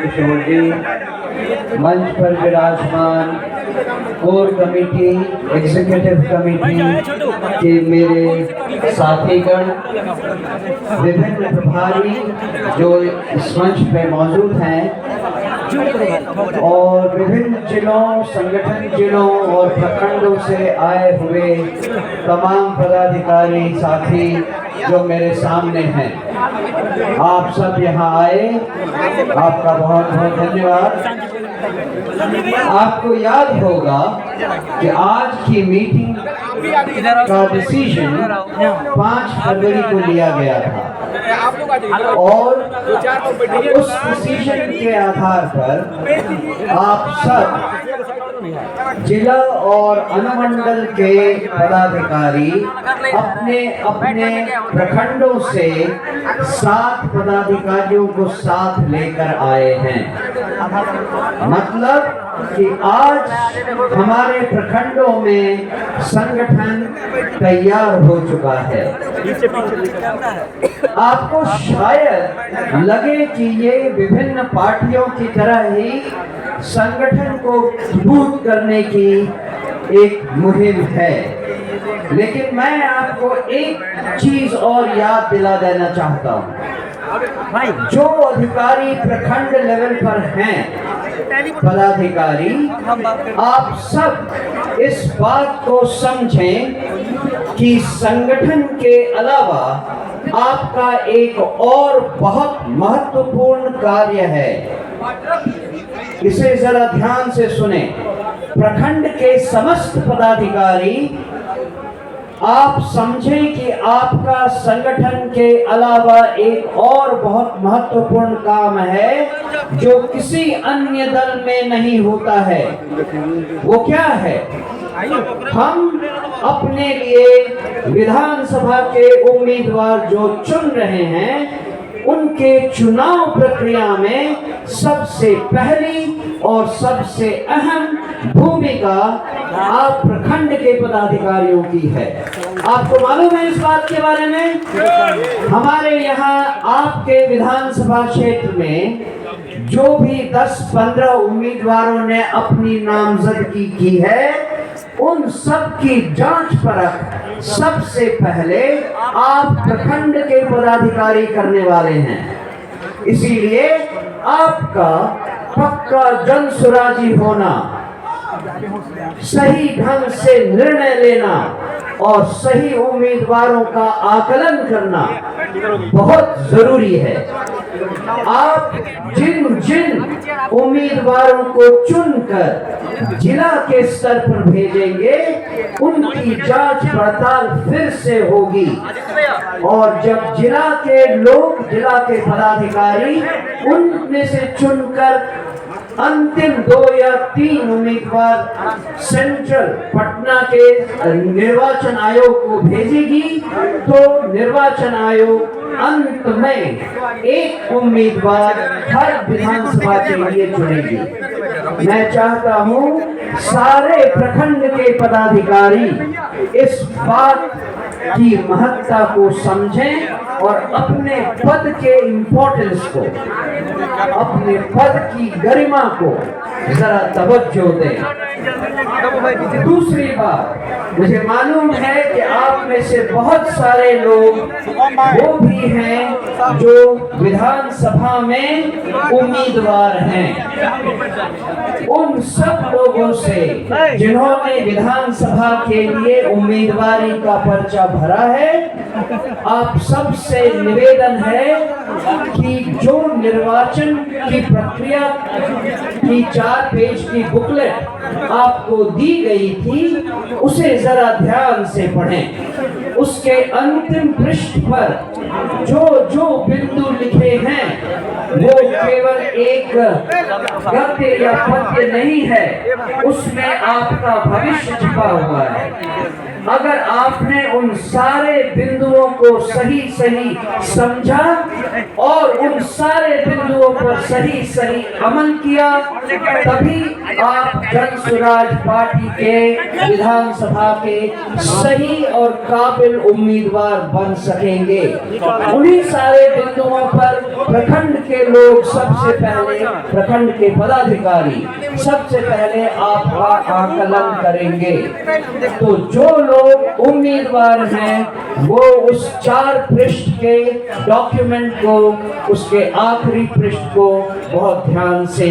किशोर जी, मंच पर विराजमान कोर कमेटी, एग्जीक्यूटिव कमेटी के मेरे साथीगण, विभिन्न प्रभारी जो इस मंच पे मौजूद हैं और विभिन्न जिलों, संगठन जिलों और प्रखंडों से आए हुए तमाम पदाधिकारी साथी जो मेरे सामने हैं, आप सब यहाँ आए, आपका बहुत बहुत धन्यवाद। आपको याद होगा कि आज की मीटिंग का डिसीजन 5 फरवरी को लिया गया था और उस डिसीजन के आधार पर आप सब जिला और अनुमंडल के पदाधिकारी अपने अपने प्रखंडों से 7 पदाधिकारियों को साथ लेकर आए हैं। मतलब कि आज हमारे प्रखंडों में संगठन तैयार हो चुका है। आपको शायद लगे कि ये विभिन्न पार्टियों की तरह ही संगठन को मजबूत करने की एक मुहिम है, लेकिन मैं आपको एक चीज और याद दिला देना चाहता हूँ। जो अधिकारी प्रखंड लेवल पर हैं, पदाधिकारी, आप सब इस बात को समझें कि संगठन के अलावा आपका एक और बहुत महत्वपूर्ण कार्य है। इसे जरा ध्यान से सुने। प्रखंड के समस्त पदाधिकारी, आप समझें कि आपका संगठन के अलावा एक और बहुत महत्वपूर्ण काम है जो किसी अन्य दल में नहीं होता है। वो क्या है? हम अपने लिए विधानसभा के उम्मीदवार जो चुन रहे हैं, उनके चुनाव प्रक्रिया में सबसे पहली और सबसे अहम भूमिका आप प्रखंड के पदाधिकारियों की है। आपको मालूम है इस बात के बारे में? हमारे यहाँ आपके विधानसभा क्षेत्र में जो भी 10-15 उम्मीदवारों ने अपनी नामजदगी की है, उन सब की जांच परख सबसे पहले आप प्रखंड के पदाधिकारी करने वाले हैं। इसीलिए आपका पक्का जनसुराजी होना, सही ढंग से निर्णय लेना और सही उम्मीदवारों का आकलन करना बहुत जरूरी है। आप जिन जिन उम्मीदवारों को चुनकर जिला के स्तर पर भेजेंगे, उनकी जांच पड़ताल फिर से होगी और जब जिला के लोग, जिला के पदाधिकारी उनमें से चुनकर अंतिम 2 या 3 उम्मीदवार सेंट्रल पटना के निर्वाचन आयोग को भेजेगी, तो निर्वाचन आयोग अंत में एक उम्मीदवार हर विधानसभा के लिए चुनेगी। मैं चाहता हूं सारे प्रखंड के पदाधिकारी इस बात की महत्ता को समझें और अपने पद के इम्पोर्टेंस को, अपने पद की गरिमा को जरा तवज्जो दें। दूसरी बात, मुझे मालूम है कि आप में से बहुत सारे लोग वो भी हैं जो विधानसभा में उम्मीदवार हैं। उन सब लोगों से जिन्होंने विधानसभा के लिए उम्मीदवारी का पर्चा भरा है, आप सबसे निवेदन है कि जो निर्वाचन की प्रक्रिया की 4 पेज की बुकलेट आपको दी गई थी, उसे जरा ध्यान से पढ़ें। उसके अंतिम पृष्ठ पर जो जो बिंदु लिखे हैं, वो केवल एक गद्य या पद्य नहीं है, उसमें आपका भविष्य छुपा हुआ है। अगर आपने उन सारे बिंदुओं को सही सही समझा और उन सारे बिंदुओं पर सही सही अमल किया, तभी आप जनसुराज पार्टी के विधानसभा के सही और काबिल उम्मीदवार बन सकेंगे। उन्हीं सारे बिंदुओं पर प्रखंड के के लोग सबसे पहले, प्रखंड के पदाधिकारी सबसे पहले आपका आकलन करेंगे। तो जो लोग उम्मीदवार हैं वो उस 4 पृष्ठ के डॉक्यूमेंट को, उसके आखिरी पृष्ठ को बहुत ध्यान से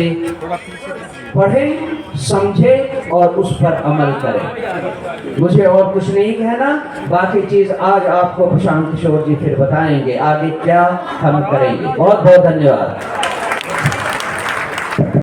पढ़ें, समझें और उस पर अमल करें। मुझे और कुछ नहीं कहना, बाकी चीज आज आपको प्रशांत किशोर जी फिर बताएंगे आगे क्या हम करेंगे। बहुत बहुत धन्यवाद।